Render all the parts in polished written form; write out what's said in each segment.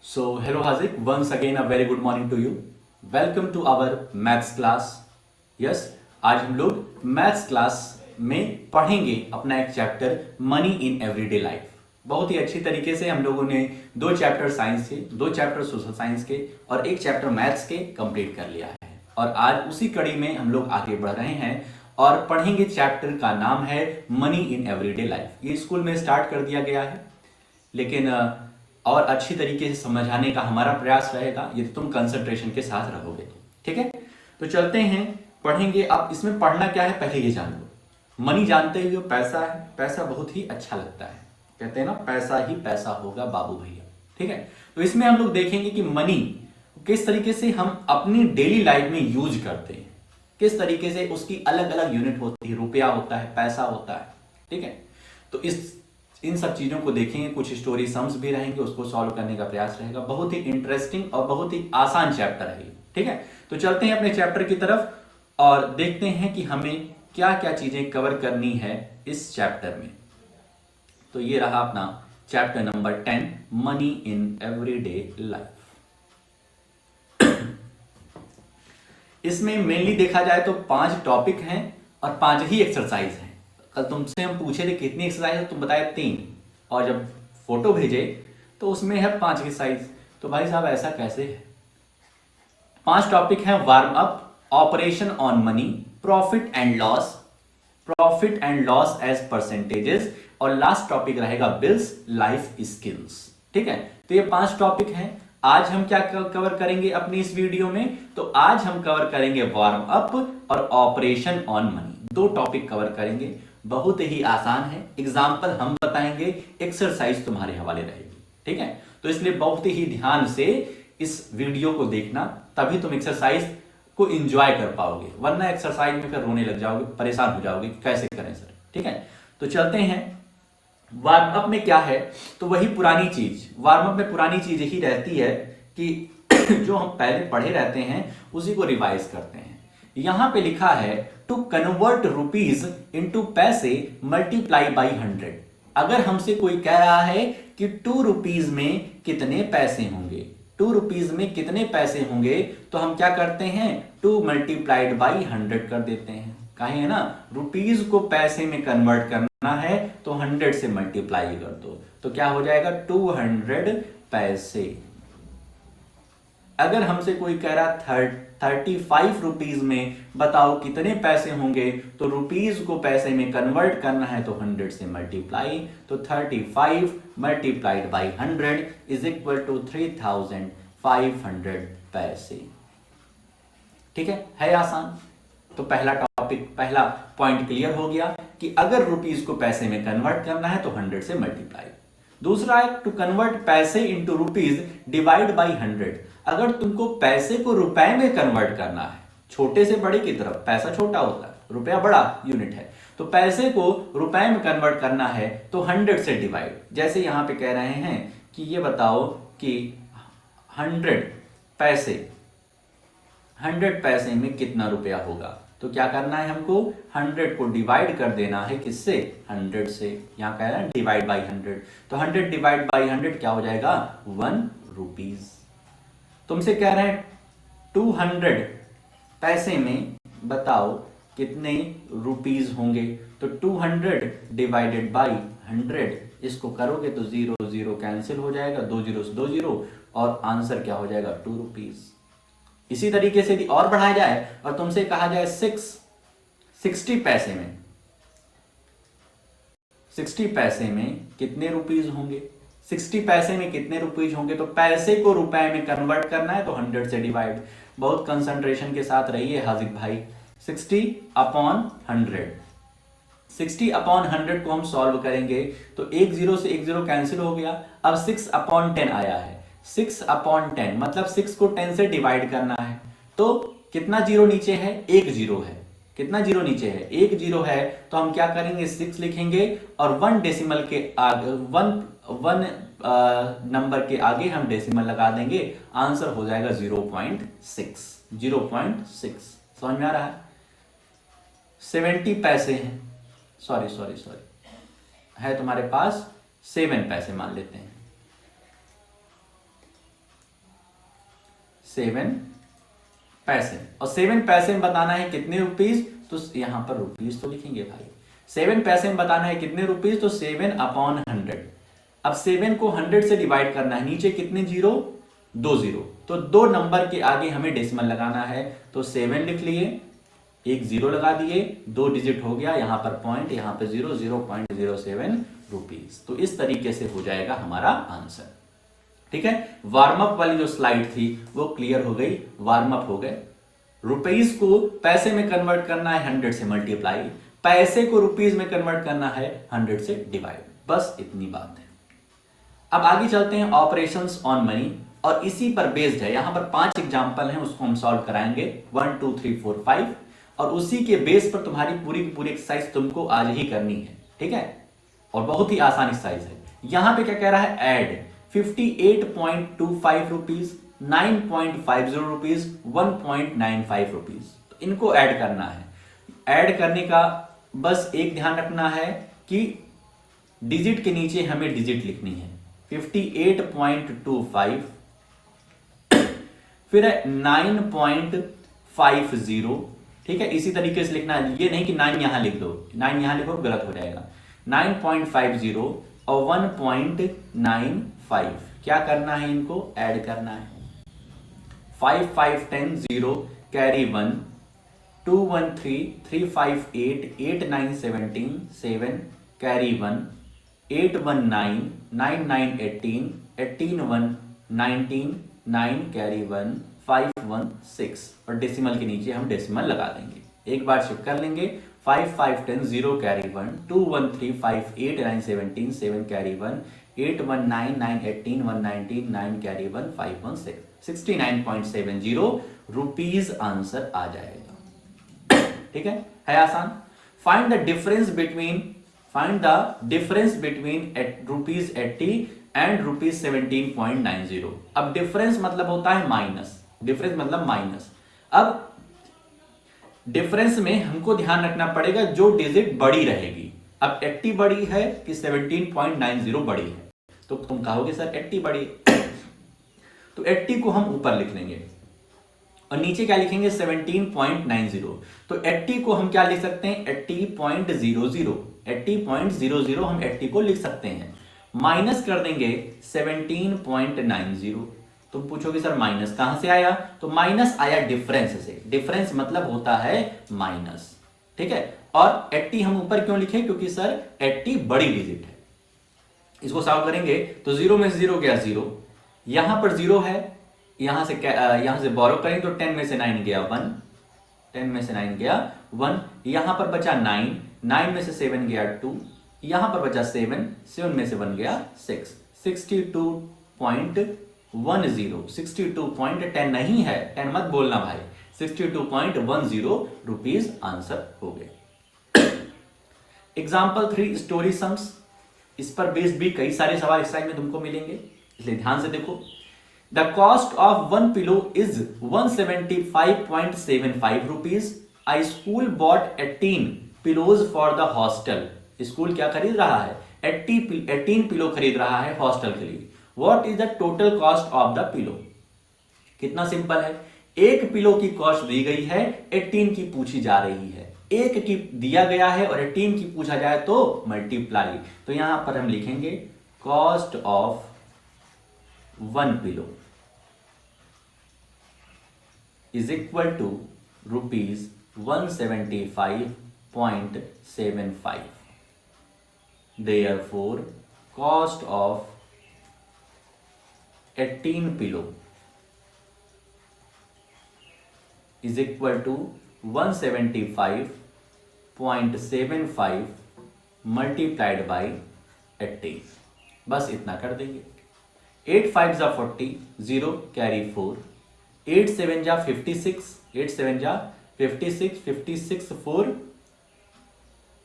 So, hello Hazik, once again a very good morning to you. Welcome to our maths class. Yes, आज हम लोग maths class में पढ़ेंगे अपना एक chapter money in everyday life. बहुत ही अच्छी तरीके से हम लोगों ने दो चैप्टर साइंस के, दो चैप्टर सोशल साइंस के और एक चैप्टर मैथ्स के कंप्लीट कर लिया है। और आज उसी कड़ी में हम लोग आगे बढ़ रहे हैं और पढ़ेंगे चैप्टर का नाम है मनी इन एवरीडे लाइफ। ये स्कूल में स्टार्ट कर दिया गया है, लेकिन और अच्छी तरीके से समझाने का हमारा प्रयास रहेगा यदि तुम कंसंट्रेशन के साथ रहोगे तो। ठीक है, तो चलते हैं पढ़ेंगे। अब इसमें पढ़ना क्या है पहले ये जान लो। मनी जानते ही हो, पैसा है, पैसा बहुत ही अच्छा लगता है, कहते हैं ना पैसा ही पैसा होगा बाबू भैया। ठीक है, तो इसमें हम लोग देखेंगे कि मनी किस तरीके से हम अपनी डेली लाइफ में यूज करते हैं, किस तरीके से उसकी अलग अलग यूनिट होती है, रुपया होता है, पैसा होता है। ठीक है, तो इन सब चीजों को देखेंगे, कुछ स्टोरी सम्स भी रहेंगे, उसको सॉल्व करने का प्रयास रहेगा। बहुत ही इंटरेस्टिंग और बहुत ही आसान चैप्टर है ये। ठीक है, तो चलते हैं अपने चैप्टर की तरफ और देखते हैं कि हमें क्या क्या चीजें कवर करनी है इस चैप्टर में। तो ये रहा अपना chapter number 10, money in everyday life. इसमें मेनली देखा जाए तो 5 टॉपिक हैं और 5 ही एक्सरसाइज हैं। कल तुमसे हम पूछे थे कितनी एक्सरसाइज है, तुम बताए 3, और जब फोटो भेजे तो उसमें है 5 एक्सरसाइज। तो भाई साहब ऐसा कैसे है? 5 टॉपिक हैं: warm up, operation on money, profit and loss as percentages, और लास्ट टॉपिक रहेगा बिल्स लाइफ स्किल्स। ठीक है, तो ये 5 टॉपिक हैं। आज हम क्या कवर करेंगे अपनी इस वीडियो में? तो आज हम कवर करेंगे वार्म अप और operation on money. 2 topic cover करेंगे, बहुत ही आसान है। एग्जाम्पल हम बताएंगे, एक्सरसाइज तुम्हारे हवाले रहेगी। ठीक है, तो इसलिए बहुत ही ध्यान से इस वीडियो को देखना, तभी तुम एक्सरसाइज को एंजॉय कर पाओगे, वरना एक्सरसाइज में फिर रोने लग जाओगे, परेशान हो जाओगे कैसे करें सर। ठीक है, तो चलते हैं। वार्म अप में क्या है? तो वही पुरानी चीज, वार्म अप में पुरानी चीज यही रहती है कि जो हम पहले पढ़े रहते हैं उसी को रिवाइज करते हैं। यहां पे लिखा है टू कन्वर्ट रुपीज इनटू पैसे मल्टीप्लाई बाई 100। अगर हमसे कोई कह रहा है कि 2 रुपीज में कितने पैसे होंगे, 2 रुपीज में कितने पैसे होंगे, तो हम क्या करते हैं? 2 मल्टीप्लाइड बाई 100 कर देते हैं। कहे ना, रुपीज को पैसे में कन्वर्ट करना है तो 100 से मल्टीप्लाई कर दो, तो क्या हो जाएगा? 200 पैसे। अगर हमसे कोई कह रहा 35 रुपीज में बताओ कितने पैसे होंगे, तो रुपीज को पैसे में कन्वर्ट करना है तो 100 से मल्टीप्लाई, तो 35 multiplied by 100 is equal to 3500 पैसे। ठीक है आसान। तो पहला टॉपिक, पहला पॉइंट क्लियर हो गया कि अगर रुपीज को पैसे में कन्वर्ट करना है तो 100 से मल्टीप्लाई। दूसरा है टू कन्वर्ट पैसे इंटू रुपीज डिवाइड बाई 100। अगर तुमको पैसे को रुपए में कन्वर्ट करना है, छोटे से बड़े की तरफ, पैसा छोटा होता है, रुपया बड़ा यूनिट है, तो पैसे को रुपए में कन्वर्ट करना है तो 100 से डिवाइड। जैसे यहां पे कह रहे हैं कि ये बताओ कि 100 पैसे में कितना रुपया होगा, तो क्या करना है हमको? 100 को डिवाइड कर देना है किससे? 100 से। यहां कह रहे हैं डिवाइड बाई 100, तो 100 डिवाइड बाई 100 क्या हो जाएगा? 1 रुपीज। तुमसे कह रहे हैं 200 पैसे में बताओ कितने रुपीज होंगे, तो 200 डिवाइडेड बाई 100, इसको करोगे तो 0 0 कैंसिल हो जाएगा, 2 0 से 2 0, और आंसर क्या हो जाएगा? 2 रुपीज। इसी तरीके से यदि और बढ़ाया जाए और तुमसे कहा जाए 60 पैसे में, 60 पैसे में कितने रुपीज होंगे, 60 पैसे में कितने रुपीज होंगे, तो पैसे को रुपए में कन्वर्ट करना है तो 100 से डिवाइड। बहुत कंसंट्रेशन के साथ रहिए हाजिक भाई। 60 अपॉन 100, 60 अपॉन 100 को हम सॉल्व करेंगे तो 1 0 से 1 0 कैंसिल हो गया। अब 6 अपॉन 10 आया है, 6 अपॉन 10 मतलब 6 को 10 से डिवाइड करना है, तो कितना जीरो नीचे है? 1 जीरो है। कितना जीरो नीचे है? 1 जीरो है, तो हम क्या करेंगे? 6 लिखेंगे और 1 डेसिमल के आगे, 1 नंबर के आगे हम डेसिमल लगा देंगे, आंसर हो जाएगा 0.6। 0.6 समझ में आ रहा है? 70 पैसे हैं, सॉरी है तुम्हारे पास 7 पैसे मान लेते हैं। 7 पैसे, और 7 पैसे में बताना है कितने रुपीज, तो यहां पर रुपीज तो लिखेंगे भाई। 7 पैसे में बताना है कितने रुपीज, तो 7/100। अब 7 को 100 से डिवाइड करना है, नीचे कितने जीरो, 2 जीरो, तो 2 नंबर के आगे हमें डेसिमल लगाना है, तो 7 लिख लिए, एक जीरो लगा दिए, 2 डिजिट हो गया, यहां पर पॉइंट, यहां पर 0.07 रुपीज। तो इस तरीके से हो जाएगा हमारा आंसर। ठीक है, वार्म अप वाली जो स्लाइड थी वो क्लियर हो गई, वार्म अप हो गए। रुपीज को पैसे में कन्वर्ट करना है 100 से मल्टीप्लाई, पैसे को रुपीज में कन्वर्ट करना है 100 से डिवाइड, बस इतनी बात है। अब आगे चलते हैं ऑपरेशंस ऑन मनी, और इसी पर बेस्ड है, यहां पर 5 एग्जांपल हैं, उसको हम सॉल्व कराएंगे 1 2 3 4 5, और उसी के बेस पर तुम्हारी पूरी की पूरी एक्सरसाइज तुमको आज ही करनी है। ठीक है, और बहुत ही आसान एक्सरसाइज है। यहां पे क्या कह रहा है, ऐड 58.25 रुपीज, 9.50 रुपीज, 1.95 रुपीज, तो इनको ऐड करना है। ऐड करने का बस एक ध्यान रखना है कि डिजिट के नीचे हमें डिजिट लिखनी है, 58.25, फिर 9.50। ठीक है, इसी तरीके से लिखना है, ये नहीं कि 9 यहां लिख दो, 9 यहां लिखो गलत हो जाएगा। 9.50 और 1.95, क्या करना है, इनको ऐड करना है। 5 5 10 0 कैरी 1, 2 1 3 3 5 8 8 9 17 7 कैरी 1, 8 1 9 9 9 18 18 1 19 9 कैरी 1, 5 1 6, और डेसिमल के नीचे हम डेसिमल लगा देंगे। एक बार चेक कर लेंगे, 5 5 10 0 carry 1, 2 1 3 5 8 9 17 7 carry 1, 8 1 9 9 18 1 19 9 carry 1, 5 1 6, 69.70 rupees answer आ जाएगा। ठीक है आसान। Find the difference between rupees 80 and rupees 17.90। अब डिफरेंस मतलब होता है माइनस, डिफरेंस मतलब माइनस। अब डिफरेंस में हमको ध्यान रखना पड़ेगा जो डिजिट बड़ी रहेगी। अब 80 बड़ी है कि 17.90 बड़ी है, तो तुम कहोगे सर 80 बड़ी तो 80 को हम ऊपर लिख लेंगे और नीचे क्या लिखेंगे 17.90। तो 80 को हम क्या लिख सकते हैं 80.00, 80.00 हम 80 को लिख सकते हैं। माइनस कर देंगे 17.90। तुम पूछोगे सर माइनस कहां से आया, तो माइनस आया डिफरेंस से, डिफरेंस मतलब होता है माइनस। ठीक है, और 80 हम ऊपर क्यों लिखे, क्योंकि सर 80 बड़ी डिजिट है। इसको सॉल्व करेंगे तो 0 में से 0 गया 0, यहां पर 0 है, यहां से बोरो करें तो 10 में से 9 गया 1, 10 में से 9 गया 1, यहां पर बचा 9, 9 में से 7 गया 2, यहां पर बचा 7, 7 में से 1 गया 6, 62.10, 62.10 नहीं है, 10 मत बोलना भाई, 62.10 रुपीज आंसर हो गए। एग्जाम्पल 3 स्टोरी सम्स, इस पर बेस्ड भी कई सारे सवाल इस में तुमको मिलेंगे, इसलिए ध्यान से देखो। The cost of 1 pillow is 175.75 rupees. I school bought 18 pillows for the hostel. School क्या खरीद रहा है 18 पिलो खरीद रहा है हॉस्टल के लिए। What is the total cost of the pillow. कितना सिंपल है, एक पिलो की कॉस्ट दी गई है, 18 की पूछी जा रही है, एक की दिया गया है और 18 की पूछा जाए तो मल्टीप्लाई। तो यहां पर हम लिखेंगे cost of 1 pillow is equal to rupees 175.75। Therefore, cost of 18 pillow is equal to 175.75 multiplied by 80। बस इतना कर देंगे। 8 5 जा 40, 0 कैरी 4, 8 7 जा 56, 8 7 जा 56, 56 4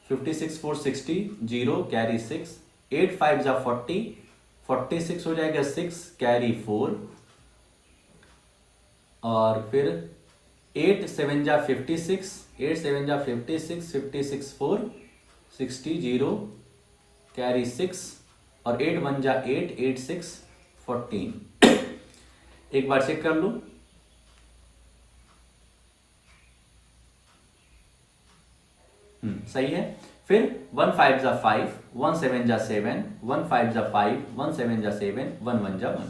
56 4 60, 0 कैरी 6, 8 5 जा 40, 46 हो जाएगा 6 कैरी 4, और फिर 8 7 जा 56, 8 7 जा 56, 56 4 60, 0 कैरी 6, और 8 1 जा 8, 8 6 14। एक बार चेक कर लो, सही है। फिर 1 5 जा 5, 1 7 जा 7, 1 5 जा 5, 1 7 जा 7, 1 1 जा 1,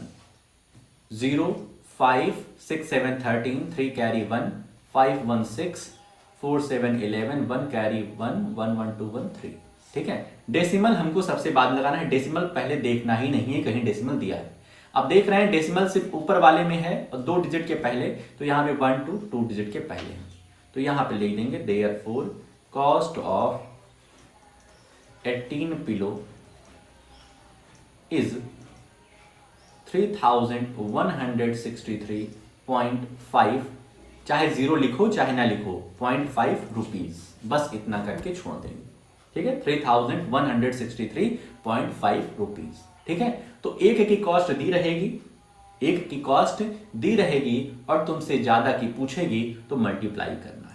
0 5 6 7 13, 3 कैरी 1, 5 1 6, 4 7 11, 1 कैरी 1, 1 1 2 1 3। ठीक है, डेसिमल हमको सबसे बाद लगाना है, डेसिमल पहले देखना ही नहीं है कहीं डेसिमल दिया है। अब देख रहे हैं डेसिमल सिर्फ ऊपर वाले में है और 2 डिजिट के पहले, तो यहाँ पे 1 2 डिजिट के पहले है, तो यहाँ पे लिख देंगे therefore cost of 18 pillow is 3163.5, चाहे जीरो लिखो चाहे ना लिखो, 0.5 रुपीज, बस इतना करके छोड़ देंगे। ठीक है, 3163.5 रुपीज। ठीक है, तो एक की कॉस्ट दी रहेगी, एक की कॉस्ट दी रहेगी और तुमसे ज्यादा की पूछेगी तो मल्टीप्लाई करना है।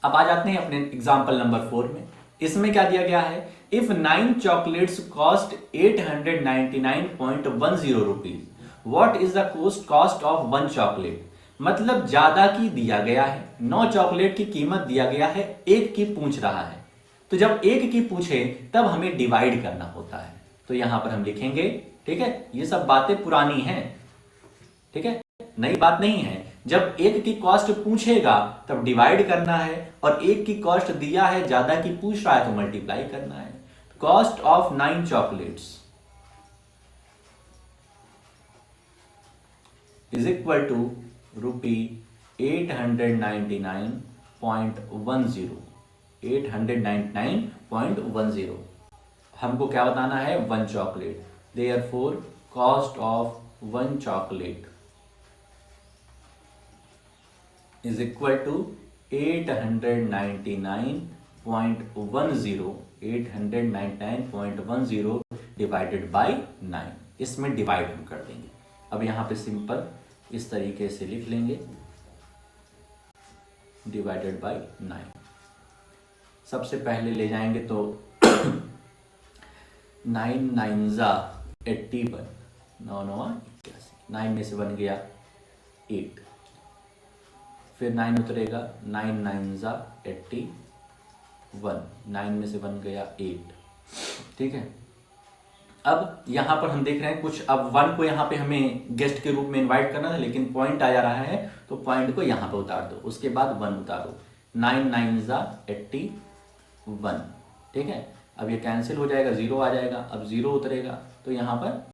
अब आ जाते हैं अपने एग्जांपल नंबर 4 में। इसमें क्या दिया गया है, if 9 chocolates cost 899.10 rupees, what is the cost of 1 chocolate. मतलब ज्यादा की दिया गया है, 9 चॉकलेट की कीमत दिया गया है, एक की पूछ रहा है, तो जब एक की पूछे तब हमें डिवाइड करना होता है, तो यहां पर हम लिखेंगे। ठीक है, ये सब बातें पुरानी हैं, ठीक है, नई बात नहीं है। जब एक की कॉस्ट पूछेगा तब डिवाइड करना है, और एक की कॉस्ट दिया है, ज्यादा की पूछ रहा है तो मल्टीप्लाई करना है। Cost of 9 chocolates is equal to ₹899.10, 899.10। हमको क्या बताना है, 1 chocolate, therefore cost of 1 chocolate is equal to 899.10 divided by 9। इसमें डिवाइड हम कर देंगे। अब यहां पे सिंपल इस तरीके से लिख लेंगे, डिवाइडेड बाई 9। सबसे पहले ले जाएंगे तो 9 9 जा 81, 9 9 81, 9 में से बन गया 8, फिर 9 उतरेगा, 9 9 जा 81, 9 में से बन गया 8। ठीक है, अब यहां पर हम देख रहे हैं कुछ, अब 1 को यहां पे हमें गेस्ट के रूप में इनवाइट करना था, लेकिन पॉइंट आ जा रहा है तो पॉइंट को यहां पे उतार दो, उसके बाद 1 उतारो, 9 9 जा 81। ठीक है, अब ये कैंसिल हो जाएगा, 0 आ जाएगा, अब 0 उतरेगा तो यहां पर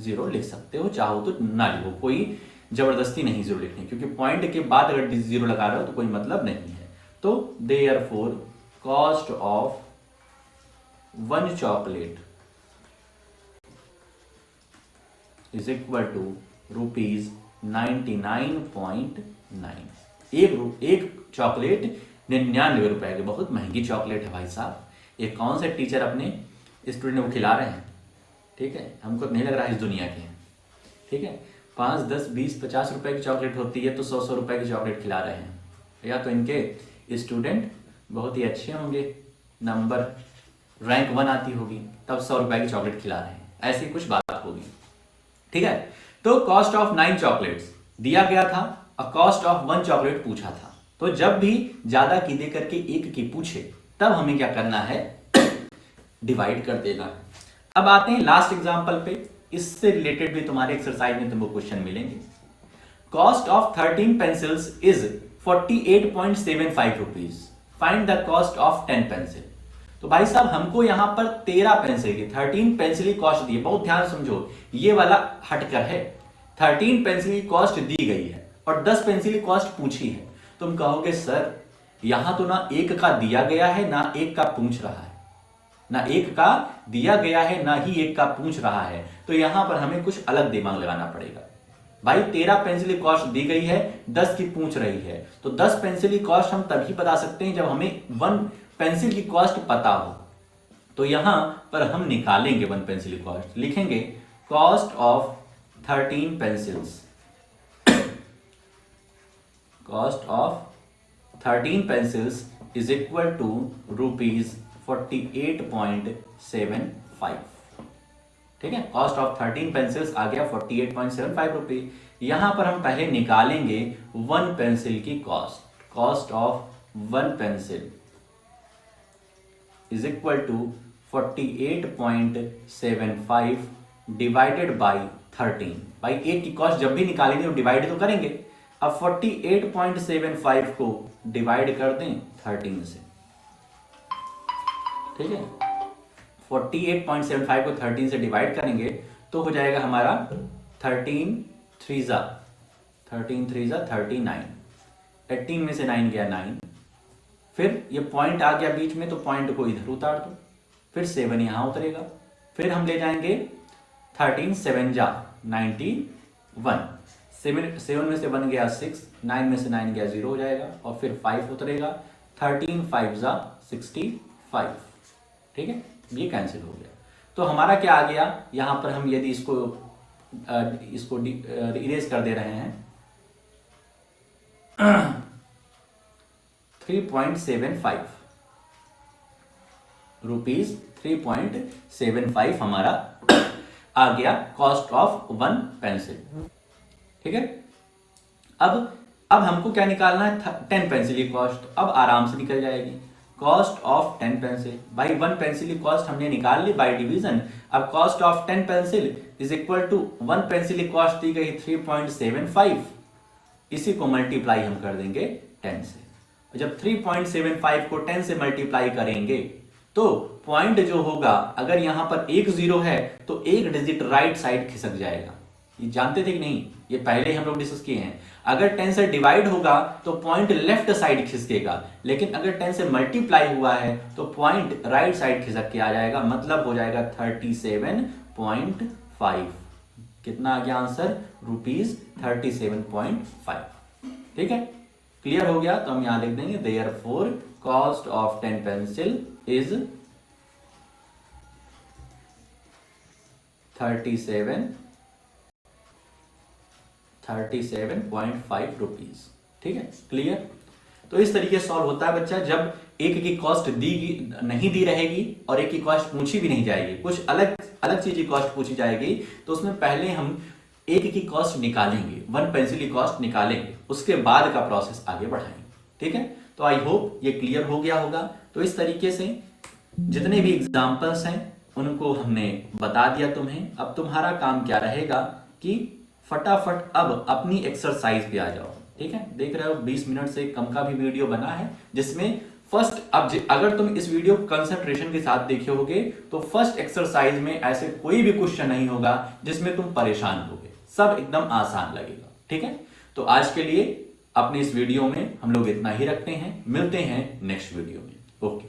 0 लिख सकते हो, चाहो तो ना लिखो, कोई जबरदस्ती नहीं 0 लिखनी, क्योंकि पॉइंट के बाद अगर 0 लगा रहे हो तो कोई मतलब नहीं है। तो therefore cost of 1 chocolate is equal to ₹99.9। एक चॉकलेट 99 रुपए की, बहुत महंगी चॉकलेट है भाई साहब। ये कौन से टीचर अपने स्टूडेंट को खिला रहे हैं। ठीक है, हमको नहीं लग रहा है इस दुनिया के हैं। ठीक है, 5 10 20 50 रुपए की चॉकलेट होती है तो 100 रुपए की चॉकलेट खिला रहे हैं, या तो इनके स्टूडेंट बहुत ही अच्छे होंगे, नंबर रैंक 1 आती होगी, तब 100 रुपए की चॉकलेट खिला रहे हैं, ऐसी कुछ बात होगी। ठीक है, तो कॉस्ट ऑफ 9 चॉकलेट्स दिया गया था और कॉस्ट ऑफ 1 चॉकलेट पूछा था, तो जब भी ज्यादा की दे करके एक की पूछे तब हमें क्या करना है, डिवाइड कर देना है। अब आते हैं लास्ट एग्जांपल पे, इससे रिलेटेड भी तुम्हारे एक्सरसाइज में तुमको क्वेश्चन मिलेंगे। Cost of 13 pencils is 48.75 rupees, find the cost of 10 pencil. तो भाई साहब हमको यहां पर 13 पेंसिल की 13 पेंसिल की कॉस्ट दी है, बहुत ध्यान समझो, ये वाला हटकर है। 13 पेंसिल की कॉस्ट दी गई है और 10 पेंसिल की कॉस्ट पूछी है। तुम कहोगे सर यहां तो ना एक का दिया गया है ना एक का पूछ रहा है, ना एक का दिया गया है ना ही एक का पूछ रहा है, तो यहां पर हमें कुछ अलग दिमाग लगाना पड़ेगा। भाई 13 पेंसिल की कॉस्ट दी गई है, 10 की पूछ रही है, तो 10 पेंसिल की कॉस्ट हम तभी बता सकते हैं जब हमें 1 पेंसिल की कॉस्ट पता हो। तो यहां पर हम निकालेंगे 1 पेंसिल की कॉस्ट, लिखेंगे cost of 13 pencils, cost of 13 pencils is equal to ₹48.75। ठीक है, कॉस्ट ऑफ 13 पेंसिल्स आ गया 48.75 रुपये। यहां पर हम पहले निकालेंगे 1 पेंसिल की cost, cost of one pencil is equal to 48.75 divided by 13। भाई 8 की कॉस्ट जब भी निकालेंगे तो डिवाइड तो करेंगे। अब 48.75 को डिवाइड कर दें 13 से, ठीक है। 48.75 को 13 से डिवाइड करेंगे तो हो जाएगा हमारा 13 3 39। 18 में से 9 गया 9, फिर ये पॉइंट आ गया बीच में तो पॉइंट को इधर उतार दो, फिर 7 यहां उतरेगा, फिर हम ले जाएंगे 13 7 जा 91, 7 में से 1 गया 6, 9 में से 9 गया 0 हो जाएगा, और फिर 5 उतरेगा, 13 5 जा 65, ठीक है। ये कैंसिल हो गया। तो हमारा क्या आ गया यहां पर, हम यदि इसको इरेज कर दे रहे हैं 3.75 रुपीज, 3.75 हमारा आ गया कॉस्ट ऑफ वन पेंसिल, ठीक है। अब हमको क्या निकालना है, 10 पेंसिल की कॉस्ट। अब आराम से निकल जाएगी कॉस्ट ऑफ 10 पेंसिल। भाई 1 पेंसिल की कॉस्ट हमने निकाल ली बाय डिवीजन। अब cost of 10 pencil is equal to 1 pencil की कॉस्ट दी गई 3.75, इसी को मल्टीप्लाई हम कर देंगे 10 से। जब 3.75 को 10 से मल्टीप्लाई करेंगे तो पॉइंट जो होगा, अगर यहां पर एक 0 है तो एक डिजिट राइट साइड खिसक जाएगा। ये जानते थे कि नहीं, ये पहले हम लोग डिस्कस किए हैं। अगर 10 से डिवाइड होगा तो पॉइंट लेफ्ट साइड खिसकेगा, लेकिन अगर 10 से मल्टीप्लाई हुआ है तो पॉइंट राइट साइड खिसक के आ जाएगा, मतलब हो जाएगा 37.5। कितना आ गया आंसर, रुपीज 37.5, ठीक है। क्लियर हो गया तो हम यहां लिख देंगे therefore cost of 10 pencil is 37.5 rupees, ठीक है। क्लियर। तो इस तरीके से सॉल्व होता है बच्चा, जब एक की कॉस्ट नहीं दी रहेगी और एक की कॉस्ट पूछी भी नहीं जाएगी, कुछ अलग चीज की कॉस्ट पूछी जाएगी, तो उसमें पहले हम एक की कॉस्ट निकालेंगे, 1 पेंसिल की कॉस्ट निकालेंगे, उसके बाद का प्रोसेस आगे बढ़ाएंगे, ठीक है। तो आई होप ये क्लियर हो गया होगा। तो इस तरीके से जितने भी एग्जाम्पल्स हैं उनको हमने बता दिया तुम्हें। अब तुम्हारा काम क्या रहेगा कि फटाफट अब अपनी एक्सरसाइज पे आ जाओ, ठीक है। देख रहे हो 20 मिनट से कम का भी वीडियो बना है, जिसमें फर्स्ट, अब अगर तुम इस वीडियो को कंसंट्रेशन के साथ देखे होगे तो फर्स्ट एक्सरसाइज में ऐसे कोई भी क्वेश्चन नहीं होगा जिसमें तुम परेशान होगे, सब एकदम आसान लगेगा, ठीक है। तो आज के लिए अपने इस वीडियो में हम लोग इतना ही रखते हैं, मिलते हैं नेक्स्ट वीडियो में। ओके।